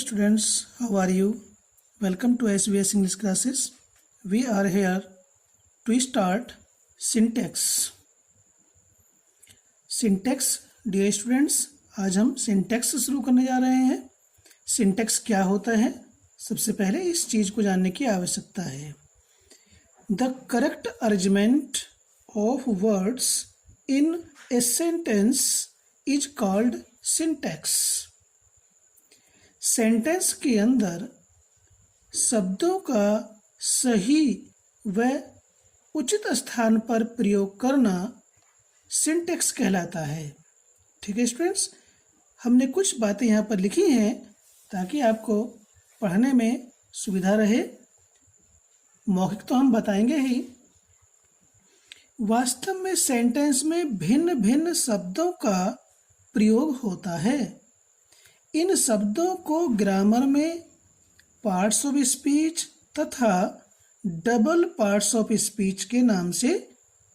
students, how are you? Welcome to SBS English classes. We are here to start syntax. Syntax, dear students, आज हम syntax से शुरू करने जा रहे हैं. Syntax क्या होता है? सबसे पहले इस चीज़ को जानने की आवश्यकता है. The correct arrangement of words in a sentence is called syntax. Sentence के अंदर शब्दों का सही व उचित स्थान पर प्रयोग करना सिंटैक्स कहलाता है. ठीक है स्टूडेंट्स, हमने कुछ बातें यहाँ पर लिखी हैं ताकि आपको पढ़ने में सुविधा रहे. मौखिक तो हम बताएंगे ही. वास्तव में सेंटेंस में भिन्न भिन्न शब्दों का प्रयोग होता है. इन शब्दों को ग्रामर में पार्ट्स ऑफ स्पीच तथा डबल पार्ट्स ऑफ स्पीच के नाम से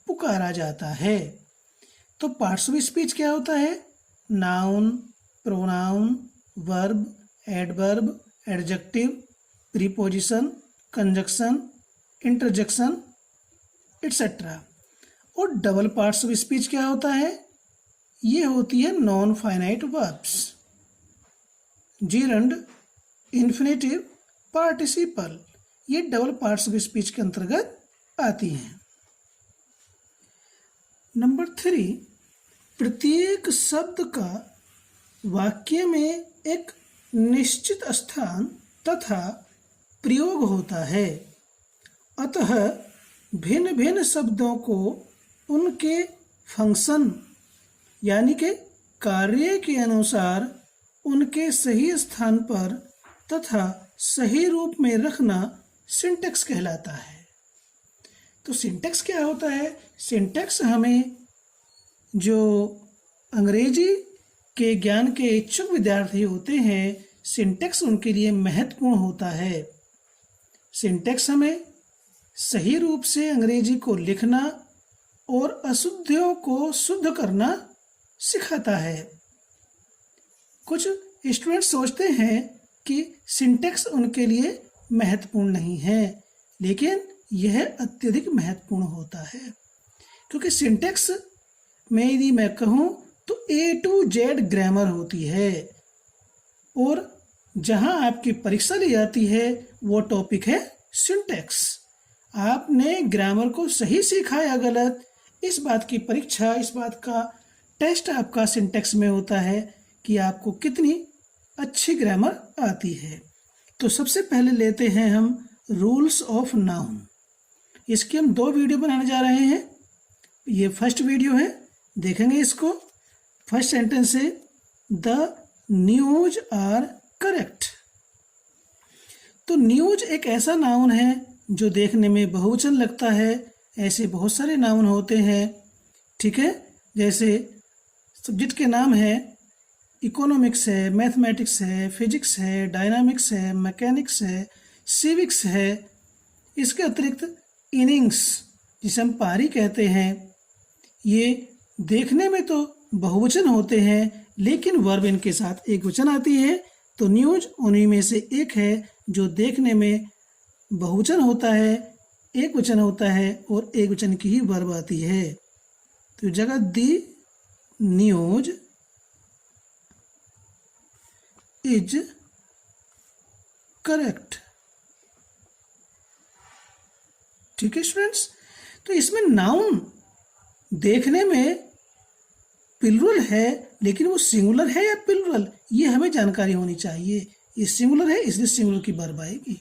पुकारा जाता है. तो पार्ट्स ऑफ स्पीच क्या होता है? Noun, pronoun, verb, adverb, adjective, preposition, conjunction, interjection etcetera. और डबल पार्ट्स ऑफ स्पीच क्या होता है? ये होती है non finite verbs, gerund, infinitive, participle. ये डबल पार्ट्स ऑफ स्पीच के अंतर्गत आती हैं. नंबर 3, प्रत्येक शब्द का वाक्य में एक निश्चित स्थान तथा प्रयोग होता है. अतः भिन्न भिन्न शब्दों को उनके फंक्शन यानी के कार्य के अनुसार उनके सही स्थान पर तथा सही रूप में रखना सिंटैक्स कहलाता है. तो सिंटैक्स क्या होता है? सिंटैक्स हमें जो अंग्रेजी के ज्ञान के इच्छुक विद्यार्थी होते हैं, सिंटैक्स उनके लिए महत्वपूर्ण होता है. सिंटैक्स हमें सही रूप से अंग्रेजी को लिखना और अशुद्धियों को शुद्ध करना सिखाता है. कुछ स्टूडेंट सोचते हैं कि सिंटैक्स उनके लिए महत्वपूर्ण नहीं है, लेकिन यह अत्यधिक महत्वपूर्ण होता है. क्योंकि सिंटैक्स में यदि मैं कहूँ तो A to Z ग्रामर होती है और जहाँ आपकी परीक्षा ली जाती है वो टॉपिक है सिंटैक्स. आपने ग्रामर को सही सीखा या गलत, इस बात की परीक्षा, इस बात का टेस्ट आपका सिंटैक्स में होता है कि आपको कितनी अच्छी ग्रामर आती है. तो सबसे पहले लेते हैं हम रूल्स ऑफ नाउन. इसके हम 2 वीडियो बनाने जा रहे हैं. ये फर्स्ट वीडियो है, देखेंगे इसको. फर्स्ट सेंटेंस है द न्यूज आर करेक्ट. तो न्यूज एक ऐसा नाउन है जो देखने में बहुवचन लगता है. ऐसे बहुत सारे नाउन होते हैं. ठीक है, जैसे सब्जेक्ट के नाम है इकोनॉमिक्स है, मैथमेटिक्स है, फिजिक्स है, डायनामिक्स है, मैकेनिक्स है, सिविक्स है. इसके अतिरिक्त इनिंग्स, जिसे हम पारी कहते हैं, ये देखने में तो बहुवचन होते हैं लेकिन वर्ब इनके साथ एक वचन आती है. तो न्यूज उन्हीं में से एक है जो देखने में बहुवचन होता है, एक वचन होता है और एक वचन की ही वर्ब आती है. तो जगह दी न्यूज इज करेक्ट. ठीक है स्टूडेंट्स, तो इसमें नाउन देखने में प्लूरल है लेकिन वो सिंगुलर है या प्लूरल, ये हमें जानकारी होनी चाहिए. ये सिंगुलर है इसलिए सिंगुलर की वर्ब आएगी.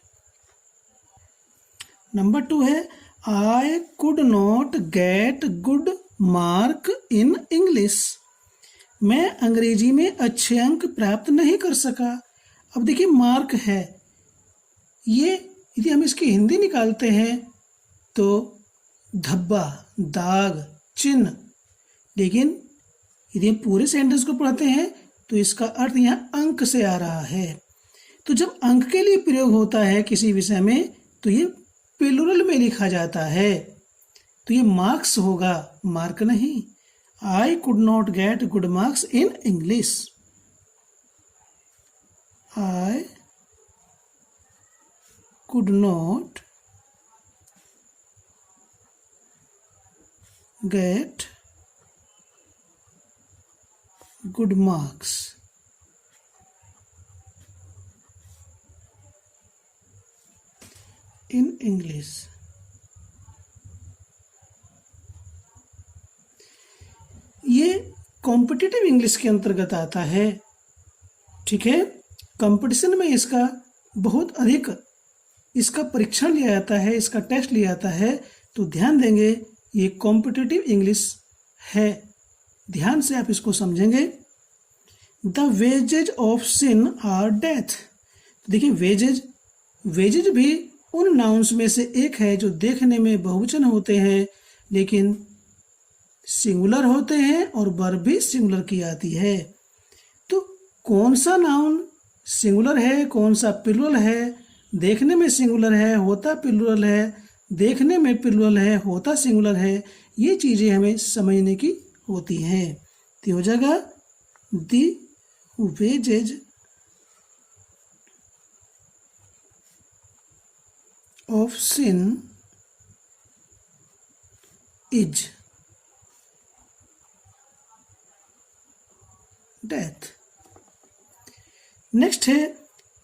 नंबर 2 है I could not get good mark in English. मैं अंग्रेजी में अच्छे अंक प्राप्त नहीं कर सका. अब देखिए मार्क है, ये यदि हम इसकी हिंदी निकालते हैं तो धब्बा, दाग, चिन्ह. लेकिन यदि हम पूरे सेंटेंस को पढ़ते हैं तो इसका अर्थ यहाँ अंक से आ रहा है. तो जब अंक के लिए प्रयोग होता है किसी विषय में तो ये प्लूरल में लिखा जाता है. तो ये मार्क्स होगा, मार्क नहीं. I could not get good marks in English. I could not get good marks. In English. ये कॉम्पिटिटिव इंग्लिश के अंतर्गत आता है। ठीक है, कंपटीशन में इसका बहुत अधिक इसका परीक्षण लिया जाता है, इसका टेस्ट लिया जाता है। तो ध्यान देंगे, ये कॉम्पिटिटिव इंग्लिश है, ध्यान से आप इसको समझेंगे। The wages of sin are death. देखिए, वेजेज भी उन नाउन्स में से एक है जो देखने में बहुवचन होते हैं लेकिन सिंगुलर होते हैं और वर्ब भी सिंगुलर की आती है। तो कौन सा नाउन सिंगुलर है, कौन सा प्लूरल है? देखने में सिंगुलर है, होता प्लूरल है, देखने में प्लूरल है, होता सिंगुलर है। ये चीज़ें हमें समझने की होती हैं। तो हो जाएगा the wages of sin is death. Next है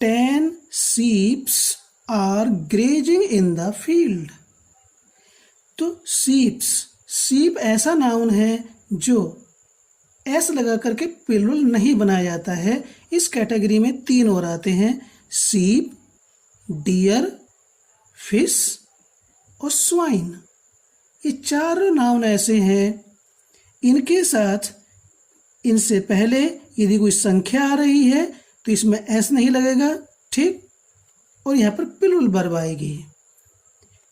10 sheep are grazing in the field. तो sheep ऐसा नाउन है जो एस लगा करके प्लूरल नहीं बनाया जाता है। इस कैटेगरी में 3 और आते हैं, sheep, डियर, फिश और स्वाइन। ये 4 नाउन ऐसे हैं, इनके साथ इनसे पहले यदि कोई संख्या आ रही है तो इसमें एस नहीं लगेगा, ठीक, और यहाँ पर प्लूरल वर्ब आएगी।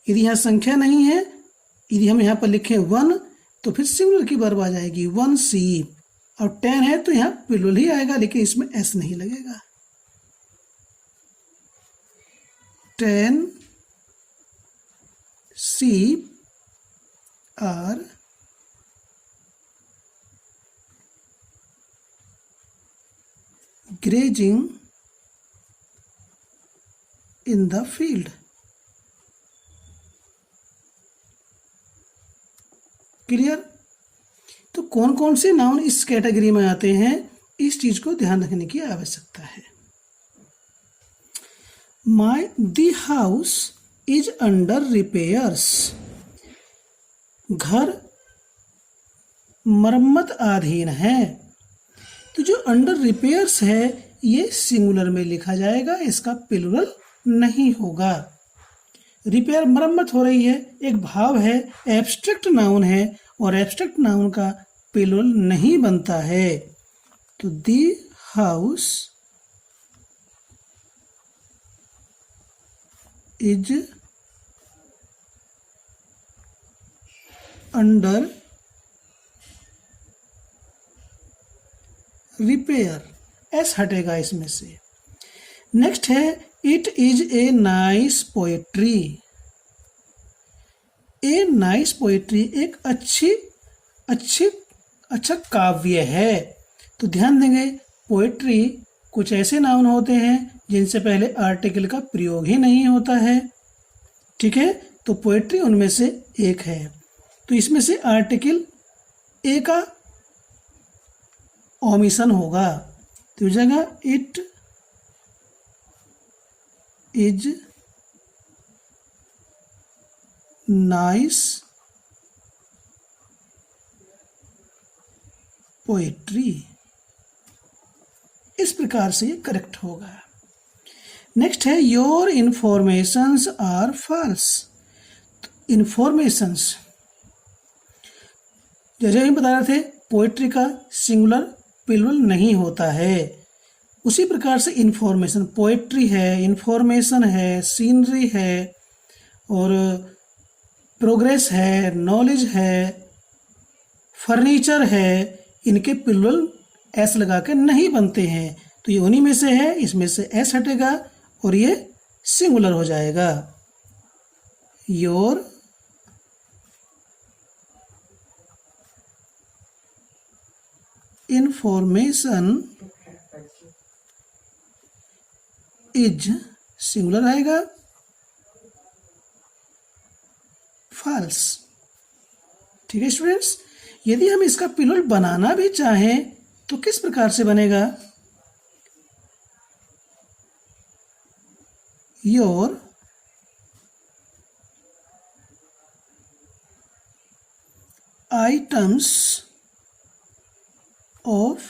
यदि यहाँ संख्या नहीं है, यदि हम यहाँ पर लिखें 1 तो फिर सिंगुलर की वर्ब आ जाएगी, 1 sheep, और 10 है तो यहाँ प्लूरल ही आएगा लेकिन इसमें एस नहीं लगेगा। 10 sheep are grazing in the field. Clear? तो कौन कौन से नाउन इस कैटेगरी में आते हैं, इस चीज को ध्यान रखने की आवश्यकता है। The house is under repairs. घर मरम्मत अधीन है। तो जो अंडर रिपेयर्स है ये सिंगुलर में लिखा जाएगा, इसका प्लूरल नहीं होगा। रिपेयर मरम्मत हो रही है, एक भाव है, एब्स्ट्रैक्ट नाउन है और एब्स्ट्रैक्ट नाउन का प्लूरल नहीं बनता है। तो the house is under repair, S हटेगा इसमें से। नेक्स्ट है it is a nice poetry. A nice poetry एक अच्छा काव्य है। तो ध्यान देंगे, पोएट्री कुछ ऐसे नाउन होते हैं जिनसे पहले आर्टिकल का प्रयोग ही नहीं होता है, ठीक है। तो पोएट्री उनमें से एक है। तो इसमें से आर्टिकल ए का ओमिशन होगा, तो हो जाएगा इट इज नाइस पोएट्री। इस प्रकार से ये करेक्ट होगा। नेक्स्ट है your informations are false. Informations जैसे हम बता रहे थे, पोएट्री का सिंगुलर प्लूरल नहीं होता है, उसी प्रकार से इंफॉर्मेशन, पोएट्री है, इंफॉर्मेशन है, सीनरी है और प्रोग्रेस है, नॉलेज है, फर्नीचर है, इनके प्लूरल एस लगा के नहीं बनते हैं। तो ये उन्हीं में से है, इसमें से एस हटेगा और ये सिंगुलर हो जाएगा। योर इंफॉर्मेशन इज सिंगुलर आएगा false। ठीक है स्टूडेंट्स, यदि हम इसका प्लूरल बनाना भी चाहें तो किस प्रकार से बनेगा? योर आइटम्स ऑफ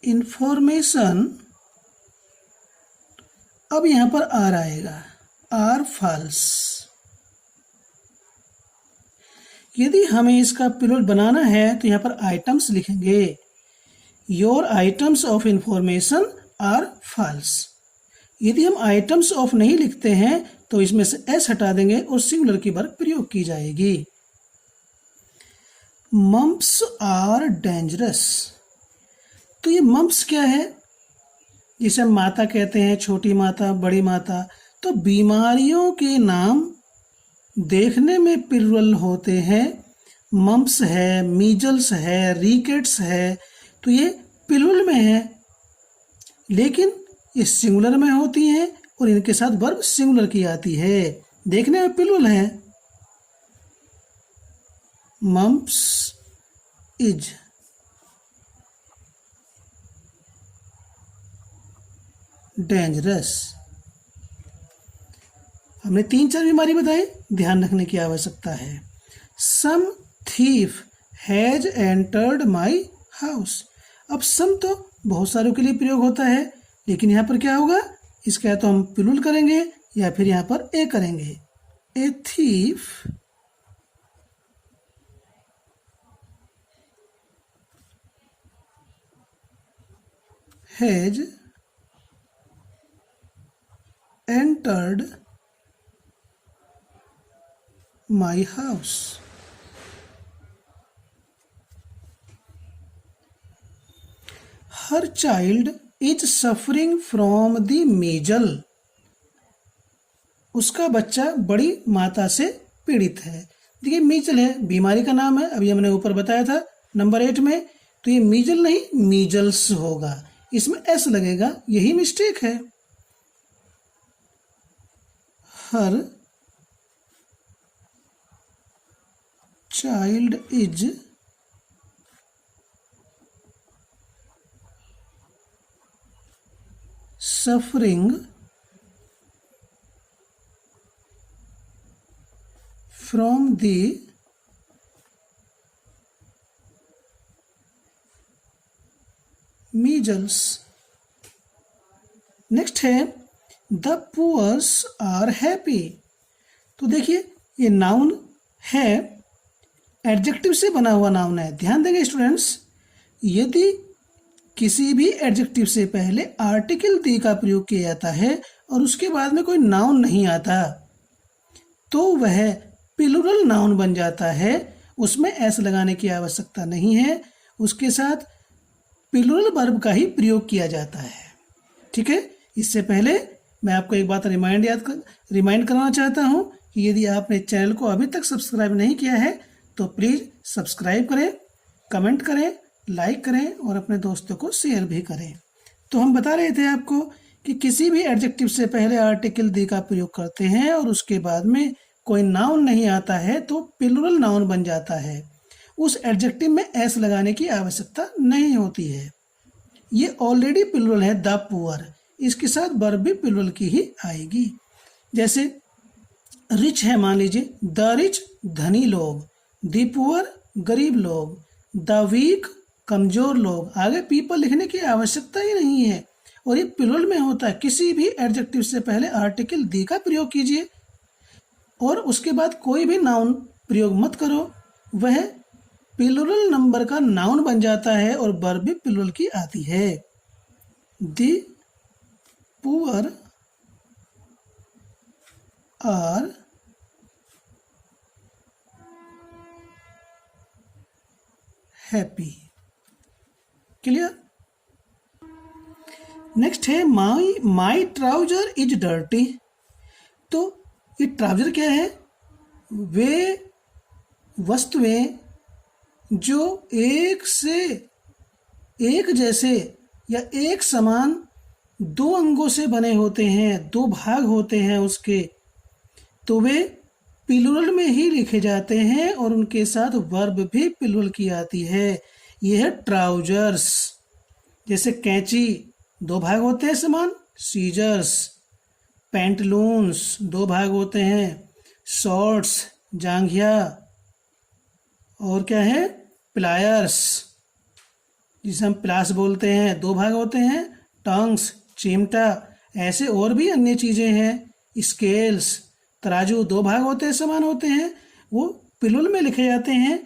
इंफॉर्मेशन, अब यहां पर आर आएगा, आर फॉल्स। यदि हमें इसका प्लूरल बनाना है तो यहां पर आइटम्स लिखेंगे, your items of information are false. यदि हम आइटम्स ऑफ नहीं लिखते हैं तो इसमें से एस हटा देंगे और सिंगुलर की वर्ब प्रयोग की जाएगी। मम्प्स आर डेंजरस, तो ये मम्प्स क्या है? जिसे हम माता कहते हैं, छोटी माता, बड़ी माता। तो बीमारियों के नाम देखने में प्लूरल होते हैं। मम्प्स है, मीजल्स है, रिकेट्स है, तो ये प्लूरल में है, लेकिन ये सिंगुलर में होती हैं और इनके साथ वर्ब सिंगुलर की आती है। देखने में प्लूरल है। Mumps is dangerous. हमने 3-4 बीमारी बताई, ध्यान रखने की आवश्यकता है। Some thief has entered my house. अब सम तो बहुत सारों के लिए प्रयोग होता है, लेकिन यहाँ पर क्या होगा? इसका या तो हम प्लूरल करेंगे या फिर यहाँ पर ए करेंगे। A thief has entered my house। Her child is suffering from the measles। उसका बच्चा बड़ी माता से पीड़ित है। देखिए मीजल है, बीमारी का नाम है, अभी हमने ऊपर बताया था नंबर 8 में। तो ये मीजल नहीं मीजल्स होगा, इसमें एस लगेगा, यही मिस्टेक है। Her child is suffering from the measles। Next है द पुअर्स आर हैप्पी। तो देखिए ये नाउन है, एडजेक्टिव से बना हुआ नाउन है। ध्यान देंगे स्टूडेंट्स, यदि किसी भी एडजेक्टिव से पहले आर्टिकल दी का प्रयोग किया जाता है और उसके बाद में कोई नाउन नहीं आता तो वह प्लूरल नाउन बन जाता है। उसमें एस लगाने की आवश्यकता नहीं है, उसके साथ प्लूरल वर्ब का ही प्रयोग किया जाता है। ठीक है, इससे पहले मैं आपको एक बात रिमाइंड कराना चाहता हूं कि यदि आपने चैनल को अभी तक सब्सक्राइब नहीं किया है तो प्लीज़ सब्सक्राइब करें, कमेंट करें, लाइक करें और अपने दोस्तों को शेयर भी करें। तो हम बता रहे थे आपको कि किसी भी एडजेक्टिव से पहले आर्टिकल दी का प्रयोग करते हैं और उसके बाद में कोई नाउन नहीं आता है तो प्लूरल नाउन बन जाता है। उस एडजेक्टिव में एस लगाने की आवश्यकता नहीं होती है। ये ऑलरेडी प्लूरल है, द पुअर, इसके साथ वर्ब भी प्लूरल की ही आएगी। जैसे रिच है, मान लीजिए द रिच धनी लोग, द पुअर गरीब लोग, द वीक कमजोर लोग। आगे पीपल लिखने की आवश्यकता ही नहीं है और ये प्लूरल में होता है। किसी भी एडजेक्टिव से पहले आर्टिकल दी का प्रयोग कीजिए और उसके बाद कोई भी नाउन प्रयोग मत करो, वह प्लूरल नंबर का नाउन बन जाता है और वर्ब भी प्लूरल की आती है। The poor are happy. Clear? Next है माई ट्राउजर इज डर्टी। तो ये ट्राउजर क्या है? वे वस्तुएं जो एक से एक जैसे या एक समान दो अंगों से बने होते हैं, दो भाग होते हैं उसके, तो वे प्लूरल में ही लिखे जाते हैं और उनके साथ वर्ब भी प्लूरल की आती है। यह है ट्राउजर्स। जैसे कैंची, दो भाग होते हैं समान, सीजर्स। पैंटलून्स, दो भाग होते हैं, शॉर्ट्स, जांघिया। और क्या है, प्लायर्स, जिसे हम प्लास बोलते हैं, दो भाग होते हैं, टंग्स, चिमटा। ऐसे और भी अन्य चीज़ें हैं। स्केल्स, तराजू, दो भाग होते हैं, समान होते हैं, वो प्लूरल में लिखे जाते हैं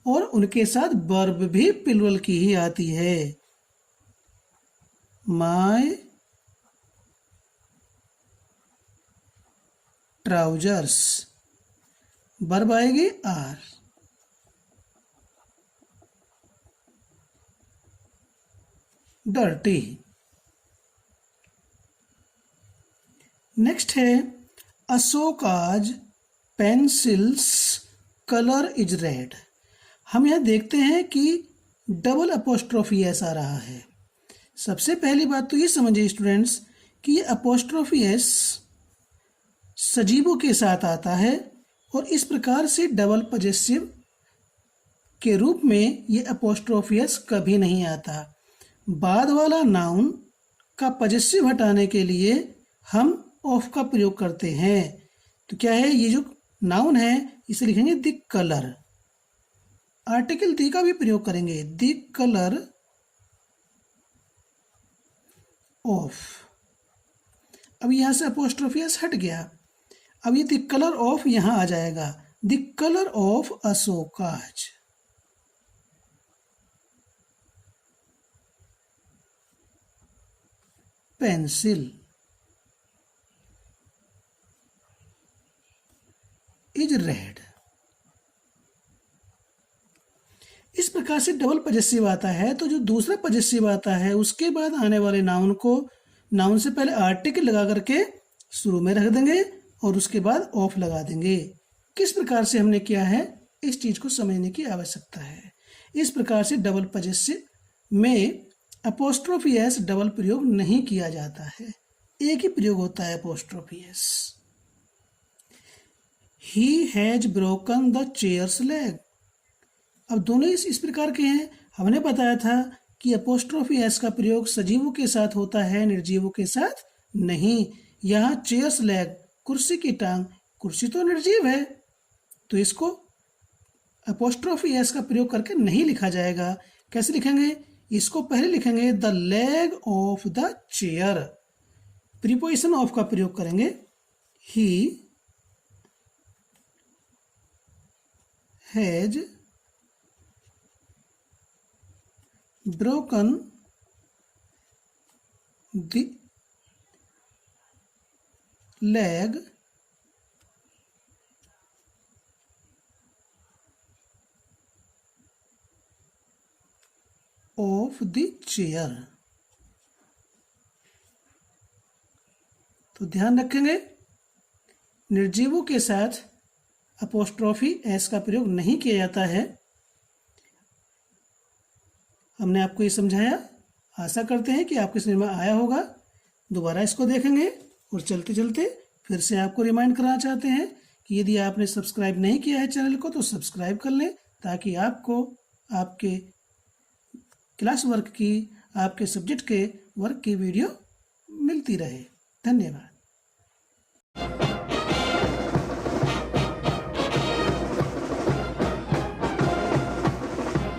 और उनके साथ वर्ब भी प्लूरल की ही आती है। माय ट्राउजर्स, वर्ब आएगी आर। डर्टी। नेक्स्ट है Ashoka's pencils colour is red. हम यहाँ देखते हैं कि डबल अपोस्ट्रोफी एस आ रहा है। सबसे पहली बात तो ये समझिए स्टूडेंट्स कि ये अपोस्ट्रोफी एस सजीवों के साथ आता है और इस प्रकार से डबल पजेसिव के रूप में ये अपोस्ट्रोफी एस कभी नहीं आता। बाद वाला नाउन का पजेसिव हटाने के लिए हम ऑफ का प्रयोग करते हैं। तो क्या है, ये जो नाउन है इसे लिखेंगे द कलर। आर्टिकल दी का भी प्रयोग करेंगे, द कलर ऑफ। अब यहां से अपोस्ट्रोफी एस हट गया, अब ये द कलर ऑफ यहां आ जाएगा, the colour of Ashoka's. Pencil is red. इस प्रकार से डबल पजेसिव आता है। तो जो दूसरा पजेसिव आता है उसके बाद आने वाले नाउन को नाउन से पहले आर्टिकल लगा करके शुरू में रख देंगे और उसके बाद ऑफ लगा देंगे। किस प्रकार से हमने किया है इस चीज को समझने की आवश्यकता है। इस प्रकार से डबल पजेसिव में अपोस्ट्रोफी एस डबल प्रयोग नहीं किया जाता है, एक ही प्रयोग होता है apostrophe S. He has broken the chair's leg। अब दोनों इस प्रकार के हैं। हमने बताया था कि अपोस्ट्रोफी एस का प्रयोग सजीवों के साथ होता है, निर्जीवों के साथ नहीं। यहाँ चेयर्स लेग, कुर्सी की टांग, कुर्सी तो निर्जीव है तो इसको अपोस्ट्रोफी एस का प्रयोग करके नहीं लिखा जाएगा। कैसे लिखेंगे, इसको पहले लिखेंगे the leg of the chair, preposition of का प्रयोग करेंगे। ही has broken the leg of the chair। तो ध्यान रखेंगे निर्जीवों के साथ अपोस्ट्रोफी एस का प्रयोग नहीं किया जाता है। हमने आपको ये समझाया, आशा करते हैं कि आपके समझ में आया होगा। दोबारा इसको देखेंगे और चलते चलते फिर से आपको रिमाइंड कराना चाहते हैं कि यदि आपने सब्सक्राइब नहीं किया है चैनल को तो सब्सक्राइब कर लें, ताकि आपको आपके क्लास वर्क की, आपके सब्जेक्ट के वर्क की वीडियो मिलती रहे। धन्यवाद।